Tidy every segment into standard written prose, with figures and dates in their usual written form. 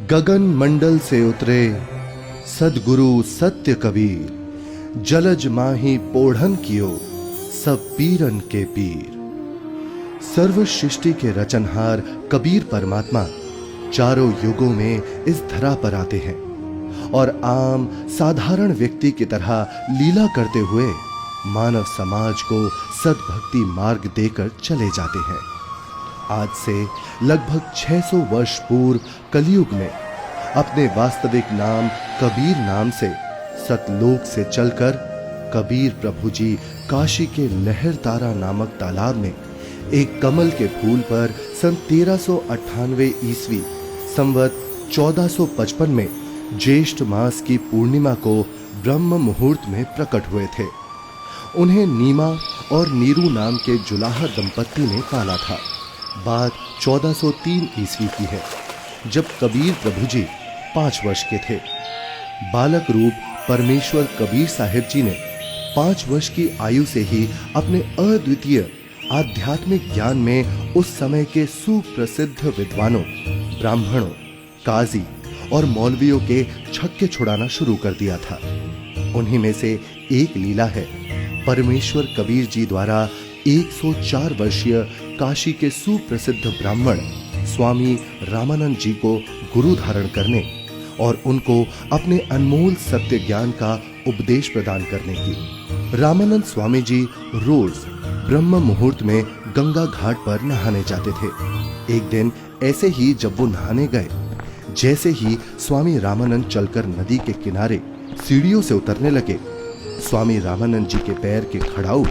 गगन मंडल से उतरे सदगुरु सत्य कबीर, जलज माही पोढ़न कियो सब पीरन के पीर। सर्व सृष्टि के रचनहार कबीर परमात्मा चारों युगों में इस धरा पर आते हैं और आम साधारण व्यक्ति की तरह लीला करते हुए मानव समाज को सद्भक्ति मार्ग देकर चले जाते हैं। आज से लगभग 600 वर्ष पूर्व कलयुग में अपने वास्तविक नाम कबीर नाम से सतलोक से चलकर कबीर प्रभु जी काशी के लहरतारा नामक तालाब में एक कमल के फूल पर सन 1398 ईस्वी संवत 1455 में ज्येष्ठ मास की पूर्णिमा को ब्रह्म मुहूर्त में प्रकट हुए थे। उन्हें नीमा और नीरू नाम के जुलाहा दंपत्ति ने पाला था। बात 1403 ईस्वी की है, जब कबीर प्रभु जी 5 वर्ष के थे। बालक रूप परमेश्वर कबीर साहिब जी ने 5 वर्ष की आयु से ही अपने अद्वितीय आध्यात्मिक ज्ञान में उस समय के सुप्रसिद्ध विद्वानों, ब्राह्मणों, काजी और मौलवियों के छक्के छुड़ाना शुरू कर दिया था। उन्हीं में से एक लीला है परमेश्वर कबीर जी द्वारा 104 वर्षीय काशी के सुप्रसिद्ध ब्राह्मण स्वामी रामानंद जी को गुरु धारण करने और उनको अपने अनमोल सत्य ज्ञान का उपदेश प्रदान करने की। रामानंद स्वामी जी रोज ब्रह्म मुहूर्त में गंगा घाट पर नहाने जाते थे। एक दिन ऐसे ही जब वो नहाने गए, जैसे ही स्वामी रामानंद चलकर नदी के किनारे सीढ़ियों से उतरने लगे, स्वामी रामानंद जी के पैर के खड़ाऊ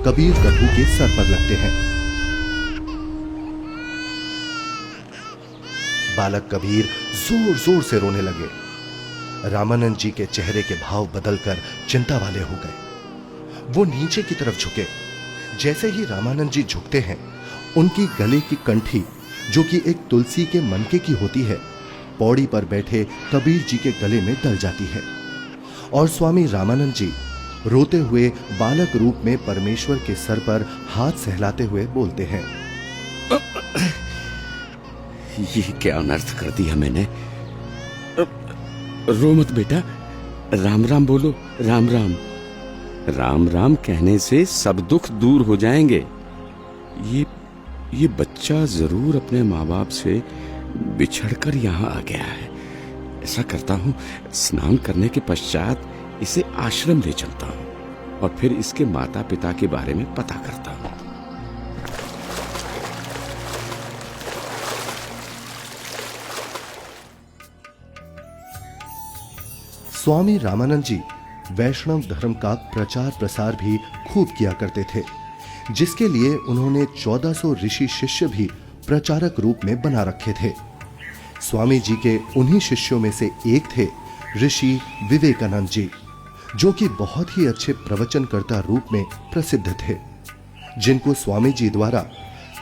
कबीर प्रभु के सर पर लगते हैं। बालक कबीर जोर जोर से रोने लगे। रामानंद जी के चेहरे के भाव बदलकर चिंता वाले हो गए। वो नीचे की तरफ झुके। जैसे ही रामानंद जी झुकते हैं, उनकी गले की कंठी, जो कि एक तुलसी के मनके की होती है, पौड़ी पर बैठे कबीर जी के गले में डल जाती है और स्वामी रामानंद जी रोते हुए बालक रूप में परमेश्वर के सर पर हाथ सहलाते हुए बोलते हैं, ये क्या अनर्थ कर दिया मैंने। रो मत बेटा, राम राम बोलो। राम राम। राम राम कहने से सब दुख दूर हो जाएंगे। ये बच्चा जरूर अपने माँ बाप से बिछड़कर यहाँ आ गया है। ऐसा करता हूँ, स्नान करने के पश्चात इसे आश्रम ले चलता हूँ और फिर इसके माता पिता के बारे में पता करता हूँ। स्वामी रामानंद जी वैष्णव धर्म का प्रचार प्रसार भी खूब किया करते थे, जिसके लिए उन्होंने 1400 ऋषि शिष्य भी प्रचारक रूप में बना रखे थे। स्वामी जी के उन्हीं शिष्यों में से एक थे ऋषि विवेकानंद जी, जो कि बहुत ही अच्छे प्रवचनकर्ता रूप में प्रसिद्ध थे, जिनको स्वामी जी द्वारा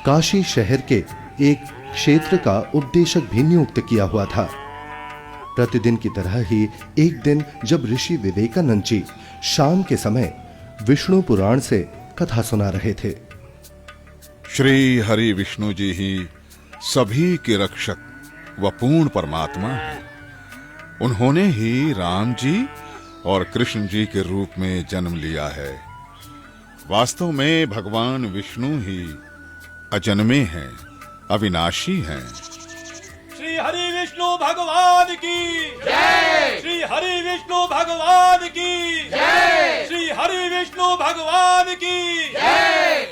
काशी शहर के एक क्षेत्र का उपदेशक भी नियुक्त किया हुआ था। प्रतिदिन की तरह ही एक दिन जब ऋषि विवेकानंद जी शाम के समय विष्णु पुराण से कथा सुना रहे थे। श्री हरि विष्णु जी ही सभी के रक्षक व पूर्ण परमात्मा है। उन्होंने ही राम जी और कृष्ण जी के रूप में जन्म लिया है। वास्तव में भगवान विष्णु ही अजन्मे हैं, अविनाशी हैं। श्री हरि विष्णु भगवान की जय। श्री हरि विष्णु भगवान की जय। श्री हरि विष्णु भगवान की जय।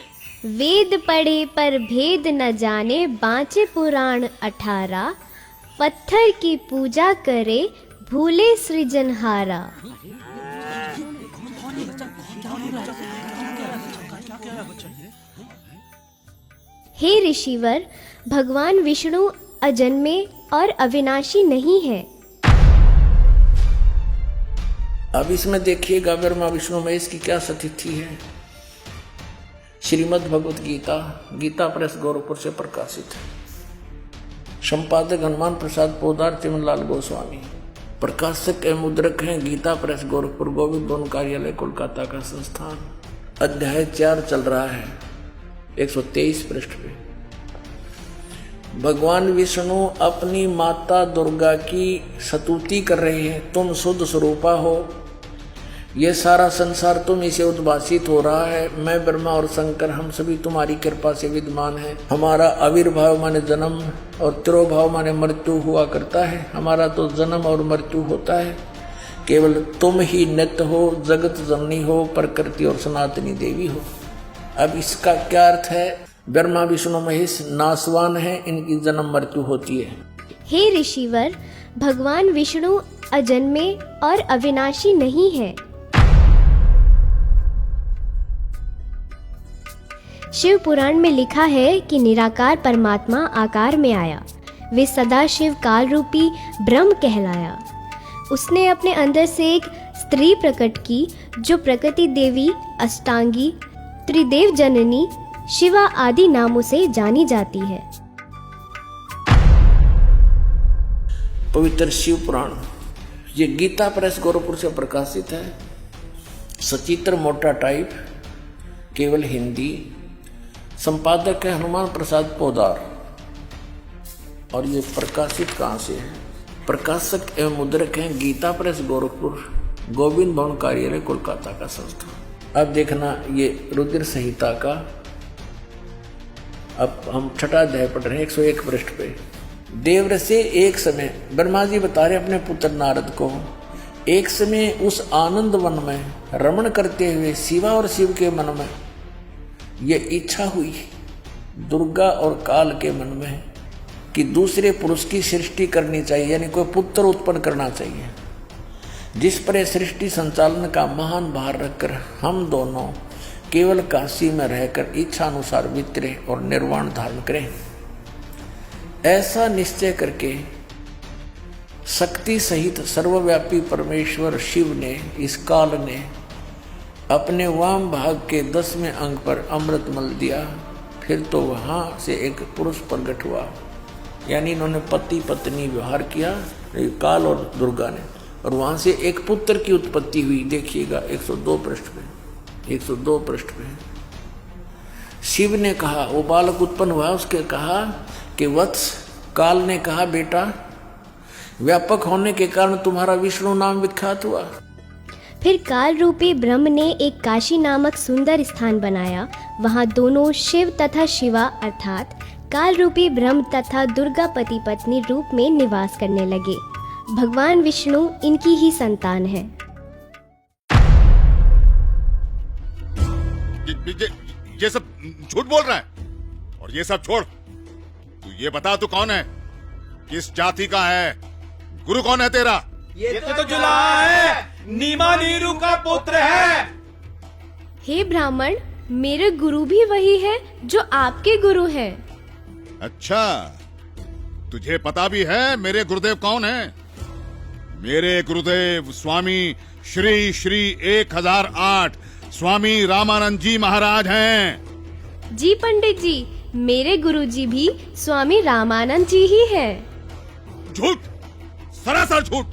वेद पढ़े पर भेद न जाने, बाँचे पुराण 18। पत्थर की पूजा करे, भूले सृजनहारा। हे ऋषिवर, भगवान विष्णु अजन्मे और अविनाशी नहीं है। अब इसमें देखिएगा ब्रह्मा विष्णु महेश की क्या स्थिति है। श्रीमद् भगवत गीता, गीता प्रेस गोरखपुर से प्रकाशित है। संपादक हनुमान प्रसाद पोदार, चिमनलाल गोस्वामी। प्रकाशक एवं मुद्रक हैं गीता प्रेस गोरखपुर, गोविंद वन कार्यालय कोलकाता का संस्थान। अध्याय 4 चल रहा है, 123 पृष्ठ पे। भगवान विष्णु अपनी माता दुर्गा की स्तुति कर रहे हैं, तुम शुद्ध स्वरूपा हो, ये सारा संसार तुम इसे उद्भासित हो रहा है, मैं ब्रह्मा और शंकर हम सभी तुम्हारी कृपा से विद्यमान है। हमारा आविर्भाव माने जन्म और तिरोभाव माने मृत्यु हुआ करता है, हमारा तो जन्म और मृत्यु होता है, केवल तुम ही नित्य हो, जगत जननी हो, प्रकृति और सनातनी देवी हो। अब इसका क्या अर्थ है? ब्रह्मा विष्णु महेश नासवान है, इनकी जन्म मृत्यु होती है। हे ऋषिवर, भगवान विष्णु अजन्मे और अविनाशी नहीं है। शिव पुराण में लिखा है कि निराकार परमात्मा आकार में आया, वे सदा शिव काल रूपी ब्रह्म कहलाया। उसने अपने अंदर से एक स्त्री प्रकट की जो प्रकृति देवी, अष्टांगी, त्रिदेव जननी, शिवा आदि नामों से जानी जाती है। पवित्र शिव पुराण ये गीता प्रेस गोरखपुर से प्रकाशित है, सचित्र मोटा टाइप, केवल हिंदी। संपादक है हनुमान प्रसाद पोदार। और ये प्रकाशित कहाँ से है? प्रकाशक एवं मुद्रक हैं गीता प्रेस गोरखपुर, गोविंद भवन कार्यालय कोलकाता का संस्था। अब देखना ये रुद्र संहिता का, अब हम छठा अध्याय पढ़ रहे हैं 101 पृष्ठ पे। देवऋषि एक समय, ब्रह्मा जी बता रहे अपने पुत्र नारद को, एक समय उस आनंद वन में रमण करते हुए शिवा और शिव के मन में ये इच्छा हुई, दुर्गा और काल के मन में, कि दूसरे पुरुष की सृष्टि करनी चाहिए, यानी कोई पुत्र उत्पन्न करना चाहिए, जिस पर सृष्टि संचालन का महान भार रखकर हम दोनों केवल काशी में रहकर इच्छा अनुसार विचरे और निर्वाण धारण करें। ऐसा निश्चय करके शक्ति सहित सर्वव्यापी परमेश्वर शिव ने, इस काल ने अपने वाम भाग के 10वें अंग पर अमृत मल दिया। फिर तो वहां से एक पुरुष प्रकट हुआ, यानी इन्होंने पति पत्नी व्यवहार किया, काल और दुर्गा ने, और वहां से एक पुत्र की उत्पत्ति हुई। देखिएगा 102 पृष्ठ पे, 102 पृष्ठ पे। शिव ने कहा, वो बालक उत्पन्न हुआ, उसके कहा कि वत्स, काल ने कहा बेटा, व्यापक होने के कारण तुम्हारा विष्णु नाम विख्यात हुआ। फिर काल रूपी ब्रह्म ने एक काशी नामक सुंदर स्थान बनाया। वहाँ दोनों शिव तथा शिवा अर्थात काल रूपी ब्रह्म तथा दुर्गा पति पत्नी रूप में निवास करने लगे। भगवान विष्णु इनकी ही संतान है। ये सब झूठ बोल रहा है, और ये सब छोड़, तू ये बता तू कौन है, किस जाति का है, गुरु कौन है तेरा? ये तो जुलाहा है, नीमा नीरू का पुत्र है। हे ब्राह्मण, मेरे गुरु भी वही है जो आपके गुरु हैं। अच्छा, तुझे पता भी है मेरे गुरुदेव कौन है? मेरे गुरुदेव स्वामी श्री श्री 1008 स्वामी रामानंद जी महाराज हैं। जी पंडित जी, मेरे गुरुजी भी स्वामी रामानंद जी ही है। झूठ, सरासर झूठ।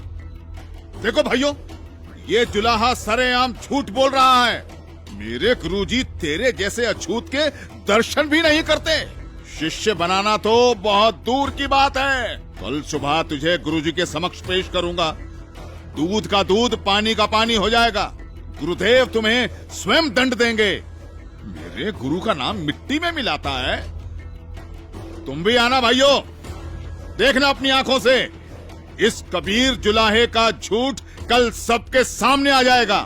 देखो भाइयों, ये जुलाहा सरेआम झूठ बोल रहा है। मेरे गुरुजी तेरे जैसे अछूत के दर्शन भी नहीं करते। शिष्य बनाना तो बहुत दूर की बात है। कल सुबह तुझे गुरुजी के समक्ष पेश करूंगा। दूध का दूध, पानी का पानी हो जाएगा। गुरुदेव तुम्हें स्वयं दंड देंगे। मेरे गुरु का नाम मिट्टी में मिलाता है। तुम भी आना भाइयों, देखना अपनी आंखों से। इस कबीर जुलाहे का झूठ कल सबके सामने आ जाएगा।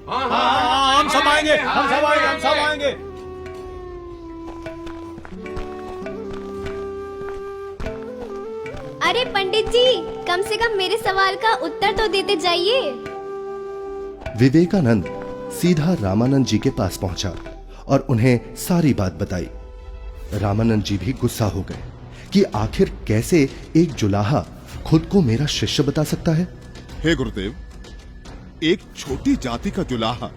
हाँ, हम सब आएंगे, हम सब आएंगे, हम सब आएंगे। अरे पंडित जी, कम से कम मेरे सवाल का उत्तर तो देते जाइए। विवेकानंद सीधा रामानंद जी के पास पहुंचा और उन्हें सारी बात बताई। रामानंद जी भी गुस्सा हो गए कि आखिर कैसे एक जुलाहा खुद को मेरा शिष्य बता सकता है। हे गुरुदेव, एक छोटी जाति का जुलाहा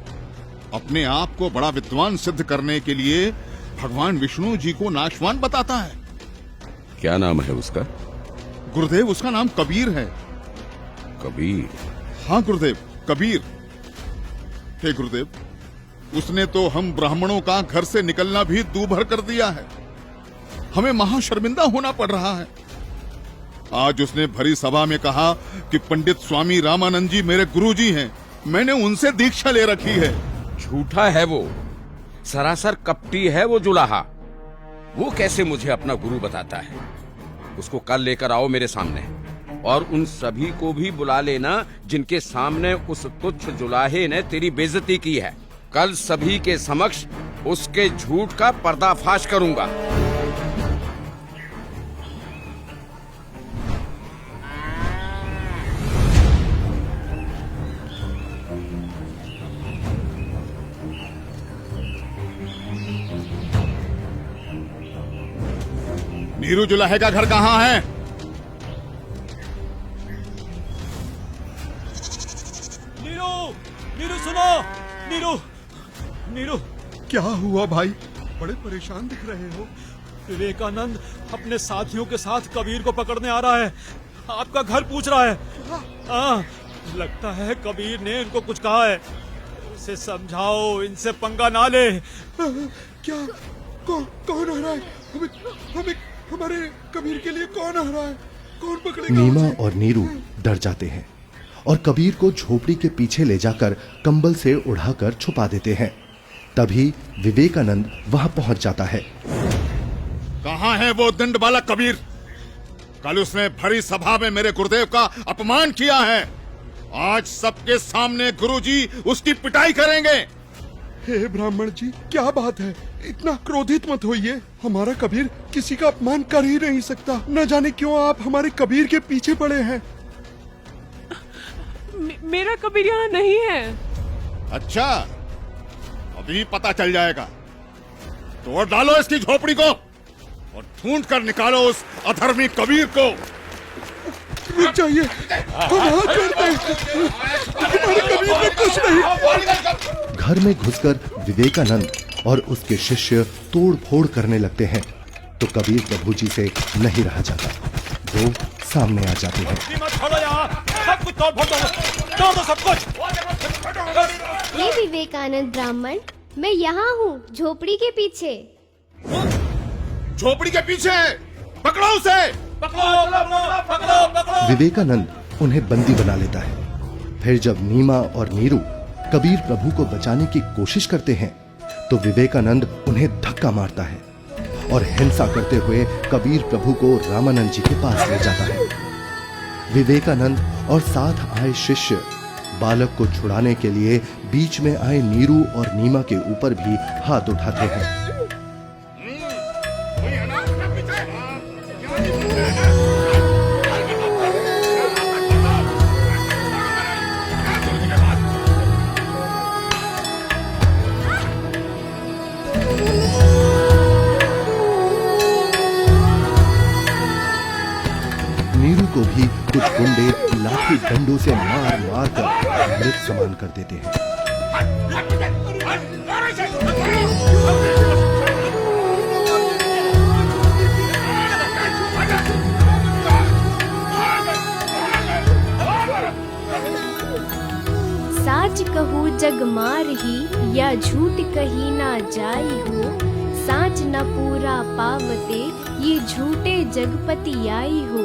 अपने आप को बड़ा विद्वान सिद्ध करने के लिए भगवान विष्णु जी को नाशवान बताता है। क्या नाम है उसका? गुरुदेव, उसका नाम कबीर है। कबीर? हाँ गुरुदेव, कबीर। हे गुरुदेव, उसने तो हम ब्राह्मणों का घर से निकलना भी दूभर कर दिया है। हमें महाशर्मिंदा होना पड़ रहा है। आज उसने भरी सभा में कहा कि पंडित स्वामी रामानंद जी मेरे गुरुजी हैं, मैंने उनसे दीक्षा ले रखी है। झूठा है वो, सरासर कपटी है वो जुलाहा। वो कैसे मुझे अपना गुरु बताता है? उसको कल लेकर आओ मेरे सामने, और उन सभी को भी बुला लेना जिनके सामने उस तुच्छ जुलाहे ने तेरी बेइज्जती की है। कल सभी के समक्ष उसके झूठ का पर्दाफाश करूंगा। नीरू जुलाहे का घर कहाँ है? नीरू, नीरू सुनो, नीरू, नीरू। क्या हुआ भाई? बड़े परेशान दिख रहे हो। विवेकानंद अपने साथियों के साथ कबीर को पकड़ने आ रहा है। आपका घर पूछ रहा है। हाँ, लगता है कबीर ने इनको कुछ कहा है। उसे समझाओ, इनसे पंगा ना ले। क्या? कौन आ रहा है? हमें हमारे कबीर के लिए कौन आ रहा है? कौन पकड़ेगा? नीमा और नीरू डर जाते हैं और कबीर को झोपड़ी के पीछे ले जाकर कंबल से उड़ाकर छुपा देते हैं। तभी विवेकानंद वहां पहुंच जाता है। कहाँ है वो दंड बालक कबीर? कल उसने भरी सभा में मेरे गुरुदेव का अपमान किया है। आज सबके सामने गुरुजी उसकी पिटाई करेंगे। हे ब्राह्मण जी, क्या बात है? इतना क्रोधित मत होइए। हमारा कबीर किसी का अपमान कर ही नहीं सकता। न जाने क्यों आप हमारे कबीर के पीछे पड़े हैं। मेरा कबीर यहाँ नहीं है। अच्छा, अभी पता चल जाएगा। तोड़ डालो इसकी झोपड़ी को और ढूंढ कर निकालो उस अधर्मी कबीर को। रुक जाइए, हम हाथ जोड़ते हैं। हमारे कबीर ने कुछ नहीं। घर में घुसकर विवेकानंद और उसके शिष्य तोड़ फोड़ करने लगते हैं तो कबीर प्रभु जी से नहीं रहा जाता। वो सामने आ जाते हैं। छोड़ो यहाँ, सब कुछ तोड़ फोड़ दो सब कुछ। ये विवेकानंद ब्राह्मण, मैं यहाँ हूँ झोपड़ी के पीछे। झोपड़ी के पीछे? पकड़ो उसे। पकड़ो। विवेकानंद उन्हें बंदी बना लेता है। फिर जब नीमा और नीरू कबीर प्रभु को बचाने की कोशिश करते हैं तो विवेकानंद उन्हें धक्का मारता है और हिंसा करते हुए कबीर प्रभु को रामानंद जी के पास ले जाता है। विवेकानंद और साथ आए शिष्य बालक को छुड़ाने के लिए बीच में आए नीरू और नीमा के ऊपर भी हाथ उठाते हैं। नीरू को भी कुछ गुंडे लाठी डंडों से मार मार कर मृत समान कर देते हैं। साच कहू जग मार ही, या झूठ कही ना जाई हो। साच न पूरा पावते, ये झूठे जगपति आई हो।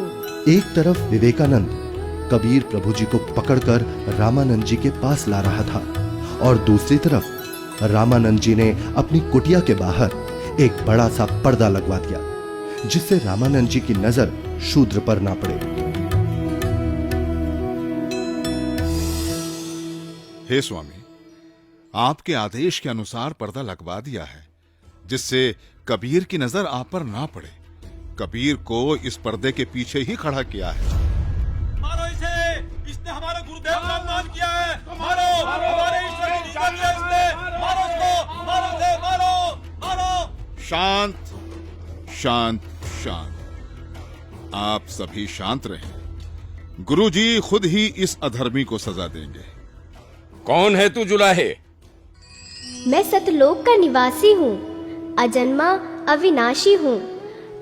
एक तरफ विवेकानंद कबीर प्रभु जी को पकड़कर रामानंद जी के पास ला रहा था और दूसरी तरफ रामानंद जी ने अपनी कुटिया के बाहर एक बड़ा सा पर्दा लगवा दिया जिससे रामानंद जी की नजर शूद्र पर ना पड़े। हे स्वामी, आपके आदेश के अनुसार पर्दा लगवा दिया है जिससे कबीर की नजर आप पर ना पड़े। कबीर को इस पर्दे के पीछे ही खड़ा किया है। मारो इसे, इसने हमारे गुरुदेव का अपमान किया है। मारो, हमारे ईश्वर की निंदा की है इसने। मारो इसको, मारो इसे, मारो। शांत शांत शांत। आप सभी शांत रहें। गुरुजी खुद ही इस अधर्मी को सजा देंगे। कौन है तू जुलाहे? मैं सतलोक का निवासी हूँ, अजन्मा अविनाशी हूँ,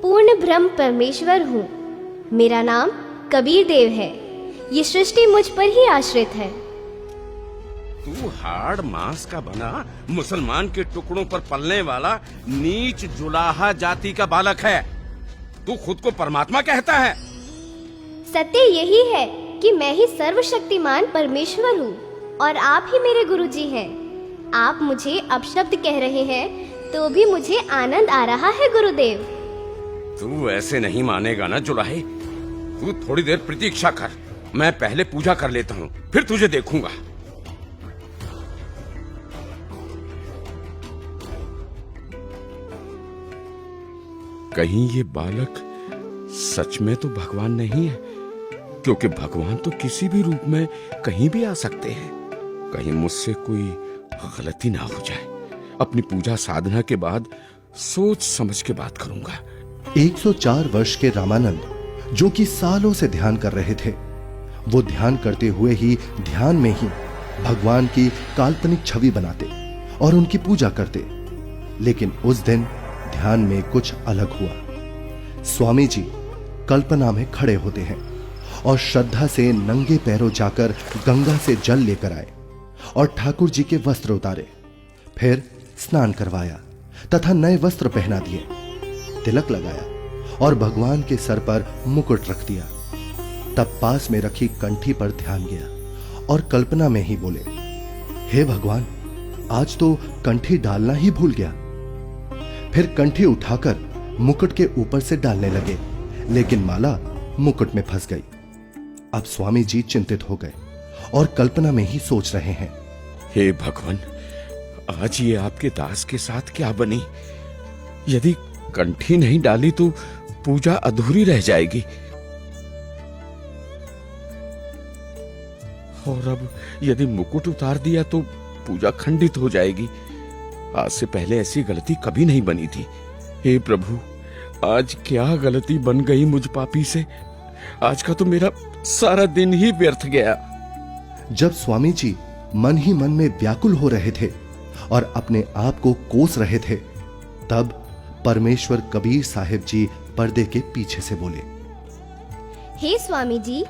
पूर्ण ब्रह्म परमेश्वर हूँ। मेरा नाम कबीर देव है। ये सृष्टि मुझ पर ही आश्रित है। तू हाड़ मांस का बना मुसलमान के टुकड़ों पर पलने वाला नीच जुलाहा जाति का बालक है। तू खुद को परमात्मा कहता है। सत्य यही है कि मैं ही सर्वशक्तिमान परमेश्वर हूँ और आप ही मेरे गुरुजी हैं। आप मुझे अपशब्द कह रहे हैं तो भी मुझे आनंद आ रहा है गुरुदेव। तू ऐसे नहीं मानेगा ना जुलाहे। तू थोड़ी देर प्रतीक्षा कर, मैं पहले पूजा कर लेता हूँ, फिर तुझे देखूंगा। कहीं ये बालक सच में तो भगवान नहीं है, क्योंकि भगवान तो किसी भी रूप में कहीं भी आ सकते हैं। कहीं मुझसे कोई गलती ना हो जाए। अपनी पूजा साधना के बाद सोच समझ के बात करूंगा। 104 वर्ष के रामानंद, जो कि सालों से ध्यान कर रहे थे, वो ध्यान करते हुए ही ध्यान में ही भगवान की काल्पनिक छवि बनाते और उनकी पूजा करते। लेकिन उस दिन ध्यान में कुछ अलग हुआ। स्वामी जी कल्पना में खड़े होते हैं और श्रद्धा से नंगे पैरों जाकर गंगा से जल लेकर आए और ठाकुर जी के वस्त्र उतारे, फिर स्नान करवाया तथा नए वस्त्र पहना दिए, तिलक लगाया और भगवान के सर पर मुकुट रख दिया। तब पास में रखी कंठी पर ध्यान गया और कल्पना में ही बोले, हे भगवान, आज तो कंठी डालना ही भूल गया। फिर कंठी उठाकर मुकुट के ऊपर से डालने लगे, लेकिन माला मुकुट में फंस गई। अब स्वामी जी चिंतित हो गए और कल्पना में ही सोच रहे हैं, हे भगवान, आज ये आपके दास के साथ क्या बनी? यदि कंठी नहीं डाली तो पूजा अधूरी रह जाएगी, और अब यदि मुकुट उतार दिया तो पूजा खंडित हो जाएगी। आज से पहले ऐसी गलती कभी नहीं बनी थी। हे प्रभु, आज क्या गलती बन गई मुझ पापी से। आज का तो मेरा सारा दिन ही व्यर्थ गया। जब स्वामी जी मन ही मन में व्याकुल हो रहे थे और अपने आप को कोस रहे थे, तब परमेश्वर कबीर साहिब जी पर्दे के पीछे से बोले, हे स्वामी जी,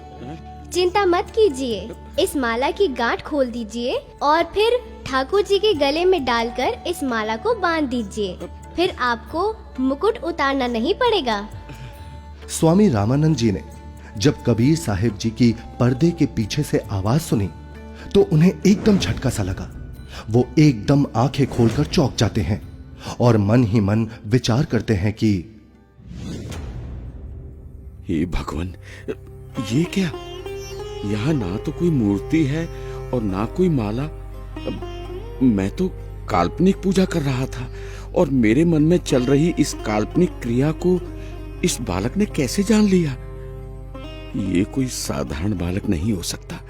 चिंता मत कीजिए, इस माला की गांठ खोल दीजिए और फिर ठाकुर जी के गले में डालकर इस माला को बांध दीजिए, फिर आपको मुकुट उतारना नहीं पड़ेगा। स्वामी रामानंद जी ने जब कबीर साहिब जी की पर्दे के पीछे से आवाज सुनी तो उन्हें एकदम झटका सा लगा। वो एकदम आंखें खोलकर चौंक जाते हैं और मन ही मन विचार करते हैं कि हे भगवान, ये क्या? यहाँ ना तो कोई मूर्ति है और ना कोई माला। मैं तो काल्पनिक पूजा कर रहा था और मेरे मन में चल रही इस काल्पनिक क्रिया को इस बालक ने कैसे जान लिया? ये कोई साधारण बालक नहीं हो सकता।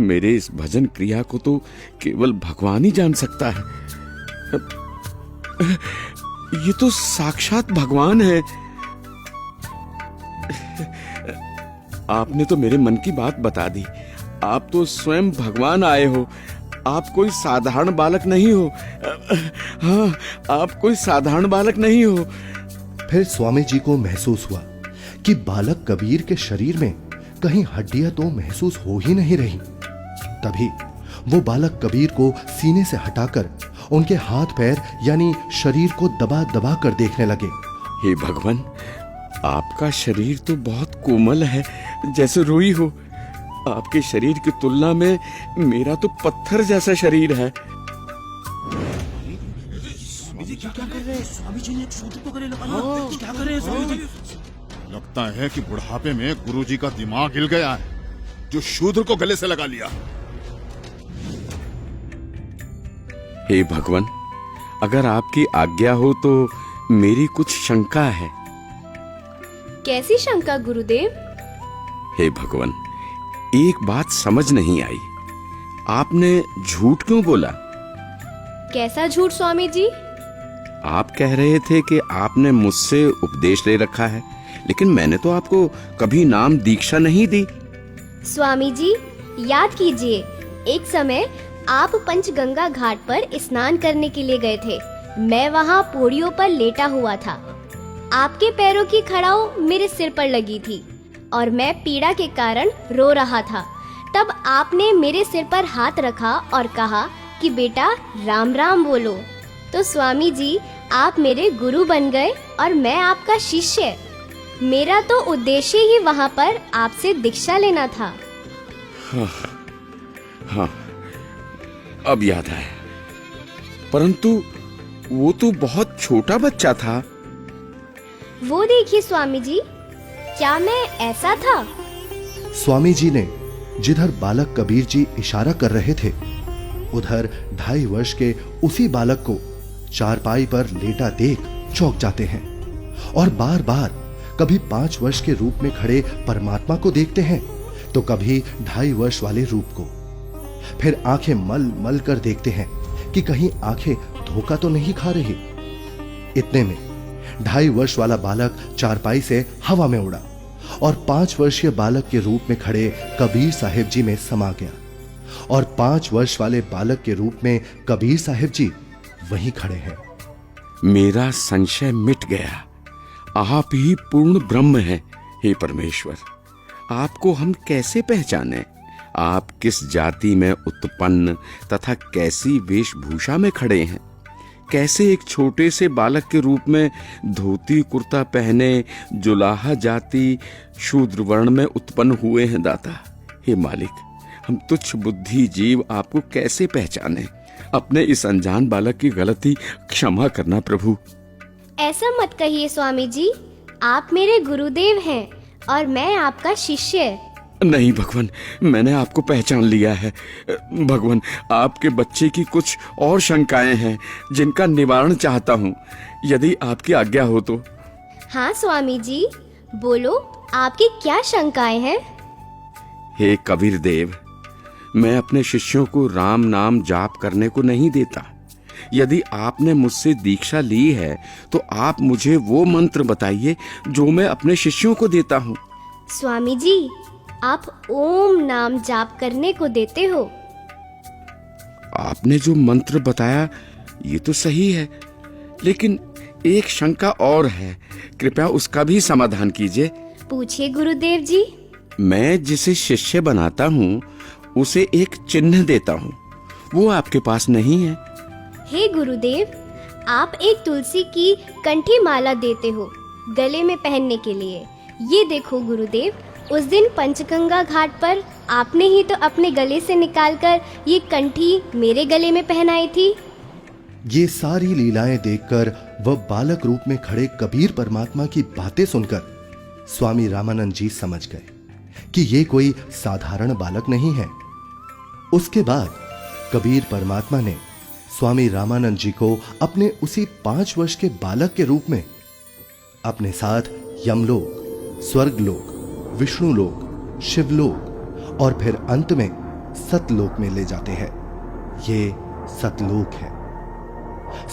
मेरे इस भजन क्रिया को तो केवल भगवान ही जान सकता है। ये तो साक्षात भगवान है। आपने तो मेरे मन की बात बता दी। आप तो स्वयं भगवान आए हो। आप कोई साधारण बालक नहीं हो। हाँ, आप कोई साधारण बालक नहीं हो। फिर स्वामी जी को महसूस हुआ कि बालक कबीर के शरीर में कहीं हड्डियां तो महसूस हो ही नहीं रही। तभी वो बालक कबीर को सीने से हटाकर उनके हाथ पैर यानी शरीर को दबा दबा कर देखने लगे। हे भगवान, आपका शरीर तो बहुत कोमल है, जैसे रुई हो। आपके शरीर की तुलना में मेरा तो पत्थर जैसा शरीर है। लगता है कि बुढ़ापे में गुरुजी का दिमाग हिल गया है, जो शूद्र को गले से लगा लिया। हे भगवान, अगर आपकी आज्ञा हो तो मेरी कुछ शंका है। कैसी शंका गुरुदेव? हे भगवान, एक बात समझ नहीं आई। आपने झूठ क्यों बोला? कैसा झूठ स्वामी जी? आप कह रहे थे कि आपने मुझसे उपदेश ले रखा है, लेकिन मैंने तो आपको कभी नाम दीक्षा नहीं दी। स्वामी जी, याद कीजिए, एक समय आप पंचगंगा घाट पर स्नान करने के लिए गए थे। मैं वहाँ पौड़ियों पर लेटा हुआ था। आपके पैरों की खड़ाऊ मेरे सिर पर लगी थी और मैं पीड़ा के कारण रो रहा था। तब आपने मेरे सिर पर हाथ रखा और कहा कि बेटा राम राम बोलो। तो स्वामी जी, आप मेरे गुरु बन गए और मैं आपका शिष्य। मेरा तो उद्देश्य ही वहां पर आपसे दीक्षा लेना था। हाँ, अब याद आया। परंतु वो तो बहुत छोटा बच्चा था। वो देखिए स्वामी जी, क्या मैं ऐसा था? स्वामी जी ने जिधर बालक कबीर जी इशारा कर रहे थे, उधर 2.5 वर्ष के उसी बालक को चारपाई पर लेटा देख चौंक जाते हैं और बार बार कभी 5 वर्ष के रूप में खड़े परमात्मा को देखते हैं तो कभी 2.5 वर्ष वाले रूप को। फिर आंखें मल मल कर देखते हैं कि कहीं आंखें धोखा तो नहीं खा रही। इतने में 2.5 वर्ष वाला बालक चारपाई से हवा में उड़ा और 5 वर्षीय बालक के रूप में खड़े कबीर साहिब जी में समा गया और 5 वर्ष वाले बालक के रूप में कबीर साहिब जी वहीं खड़े हैं। मेरा संशय मिट गया। आप ही पूर्ण ब्रह्म हैं, हे परमेश्वर। आपको हम कैसे पहचानें? आप किस जाति में उत्पन्न तथा कैसी वेशभूषा में खड़े हैं? कैसे एक छोटे से बालक के रूप में धोती कुर्ता पहने जुलाहा जाति शूद्र वर्ण में उत्पन्न हुए हैं दाता? हे मालिक, हम तुच्छ बुद्धि जीव आपको कैसे पहचाने? अपने इस अनजान बालक की गलती क्षमा करना प्रभु। ऐसा मत कहिए स्वामी जी, आप मेरे गुरुदेव हैं और मैं आपका शिष्य। नहीं भगवान, मैंने आपको पहचान लिया है। भगवान, आपके बच्चे की कुछ और शंकाएं हैं जिनका निवारण चाहता हूँ, यदि आपकी आज्ञा हो तो। हाँ स्वामी जी, बोलो, आपकी क्या शंकाएं हैं? हे कबीर देव, मैं अपने शिष्यों को राम नाम जाप करने को नहीं देता। यदि आपने मुझसे दीक्षा ली है तो आप मुझे वो मंत्र बताइए जो मैं अपने शिष्यों को देता हूँ। स्वामी जी, आप ओम नाम जाप करने को देते हो। आपने जो मंत्र बताया ये तो सही है, लेकिन एक शंका और है, कृपया उसका भी समाधान कीजिए। पूछिए गुरुदेव जी। मैं जिसे शिष्य बनाता हूँ उसे एक चिन्ह देता हूँ, वो आपके पास नहीं है। हे गुरुदेव, आप एक तुलसी की कंठी माला देते हो गले में पहनने के लिए। ये देखो गुरुदेव, उस दिन पंचगंगा घाट पर आपने ही तो अपने गले से निकालकर ये कंठी मेरे गले में पहनाई थी। ये सारी लीलाएं देखकर वह बालक रूप में खड़े कबीर परमात्मा की बातें सुनकर स्वामी रामानंद जी समझ गए कि ये कोई साधारण बालक नहीं है। उसके बाद कबीर परमात्मा ने स्वामी रामानंद जी को अपने उसी 5 वर्ष के बालक के रूप में अपने साथ यमलोक, स्वर्गलोक, विष्णुलोक, शिवलोक और फिर अंत में सतलोक में ले जाते हैं। ये सतलोक है।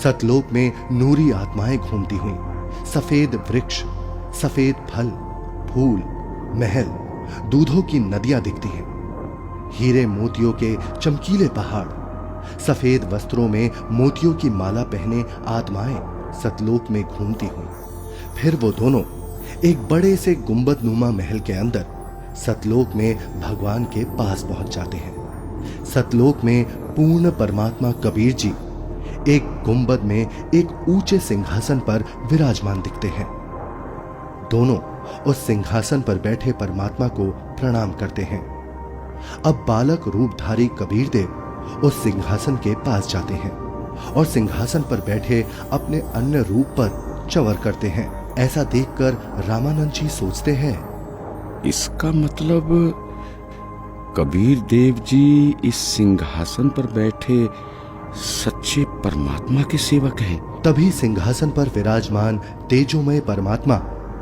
सतलोक में नूरी आत्माएं घूमती हुई, सफेद वृक्ष, सफेद फल, फूल, महल, दूधों की नदियां दिखती हैं, हीरे मोतियों के चमकीले पहाड़, सफेद वस्त्रों में मोतियों की माला पहने आत्माएं सतलोक में घूमती हुई। फिर वो दोनों एक बड़े से गुंबद नुमा महल के अंदर सतलोक में भगवान के पास पहुंच जाते हैं। सतलोक में पूर्ण परमात्मा कबीर जी एक गुंबद में एक ऊंचे सिंहासन पर विराजमान दिखते हैं। दोनों उस सिंहासन पर बैठे परमात्मा को प्रणाम करते हैं। अब बालक रूपधारी कबीर देव उस सिंहासन के पास जाते हैं और सिंहासन पर बैठे अपने अन्य रूप पर चंवर करते हैं। ऐसा देखकर रामानंद जी सोचते हैं, इसका मतलब कबीर देव जी इस सिंहासन पर बैठे सच्चे परमात्मा के सेवक हैं। तभी सिंहासन पर विराजमान तेजोमय परमात्मा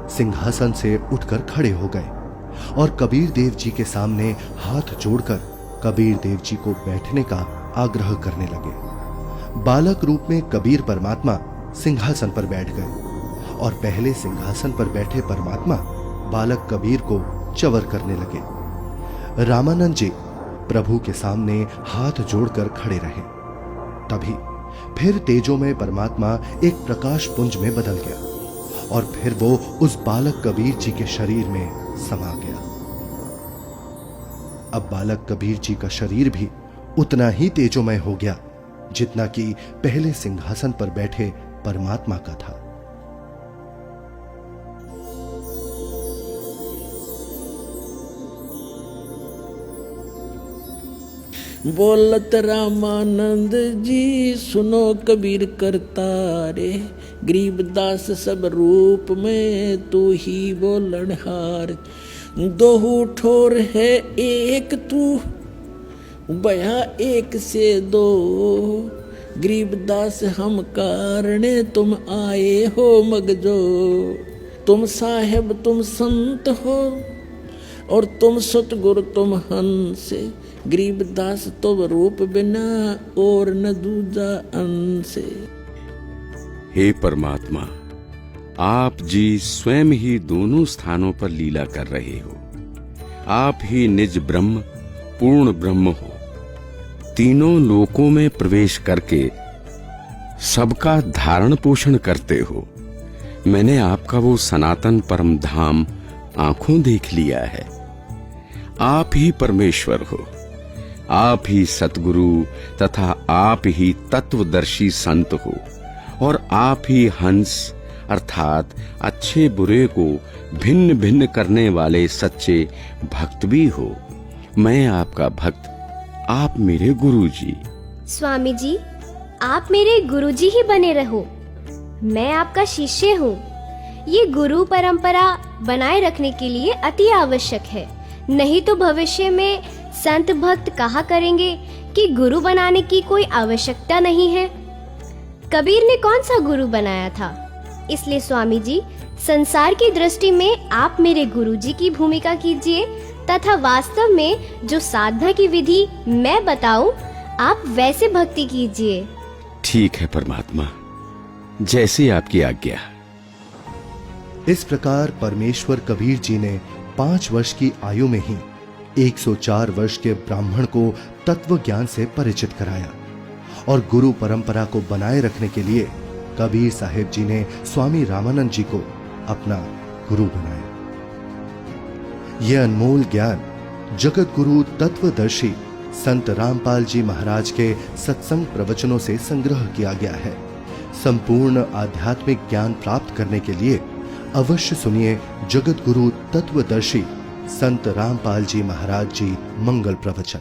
सिंहासन से उठकर खड़े हो गए और कबीर देव जी के सामने हाथ जोड़कर कबीर देव जी को बैठने का आग्रह करने लगे। बालक रूप में कबीर परमात्मा सिंहासन पर बैठ गए और पहले सिंहासन पर बैठे परमात्मा बालक कबीर को चंवर करने लगे। रामानंद जी प्रभु के सामने हाथ जोड़कर खड़े रहे। तभी फिर तेजोमय परमात्मा एक प्रकाश पुंज में बदल गया और फिर वो उस बालक कबीर जी के शरीर में समा गया। अब बालक कबीर जी का शरीर भी उतना ही तेजोमय हो गया जितना कि पहले सिंहासन पर बैठे परमात्मा का था। बोलत रामानंद जी सुनो कबीर करतारे, गरीबदास सब रूप में तू ही बोलनहार। दोहू ठोर है एक तू बया एक से दो, गरीबदास हम कारणे तुम आए हो मगजो। तुम साहेब तुम संत हो और तुम सतगुरु तुम हंस, गरीबदास तुम रूप बिना और न दूजा अंश। हे परमात्मा, आप जी स्वयं ही दोनों स्थानों पर लीला कर रहे हो। आप ही निज ब्रह्म पूर्ण ब्रह्म हो। तीनों लोकों में प्रवेश करके सबका धारण पोषण करते हो। मैंने आपका वो सनातन परम धाम आंखों देख लिया है। आप ही परमेश्वर हो, आप ही सतगुरु तथा आप ही तत्वदर्शी संत हो, और आप ही हंस अर्थात अच्छे बुरे को भिन्न भिन्न करने वाले सच्चे भक्त भी हो। मैं आपका भक्त, आप मेरे गुरु जी। स्वामी जी, आप मेरे गुरुजी ही बने रहो। मैं आपका शिष्य हूँ। ये गुरु परंपरा बनाए रखने के लिए अति आवश्यक है, नहीं तो भविष्य में संत भक्त कहा करेंगे कि गुरु बनाने की कोई आवश्यकता नहीं है। कबीर ने कौन सा गुरु बनाया था? इसलिए स्वामी जी, संसार की दृष्टि में आप मेरे गुरुजी की भूमिका कीजिए तथा वास्तव में जो साधना की विधि मैं बताऊं, आप वैसे भक्ति कीजिए। ठीक है परमात्मा, जैसी आपकी आज्ञा। इस प्रकार परमेश्वर कबीर जी ने 5 वर्ष की आयु में ही 104 वर्ष के ब्राह्मण को तत्व ज्ञान से परिचित कराया और गुरु परंपरा को बनाए रखने के लिए कबीर साहिब जी ने स्वामी रामानंद जी को अपना गुरु बनाया। यह अनमोल ज्ञान जगत गुरु तत्वदर्शी संत रामपाल जी महाराज के सत्संग प्रवचनों से संग्रह किया गया है। संपूर्ण आध्यात्मिक ज्ञान प्राप्त करने के लिए अवश्य सुनिए जगत गुरु तत्वदर्शी संत रामपाल जी महाराज जी मंगल प्रवचन।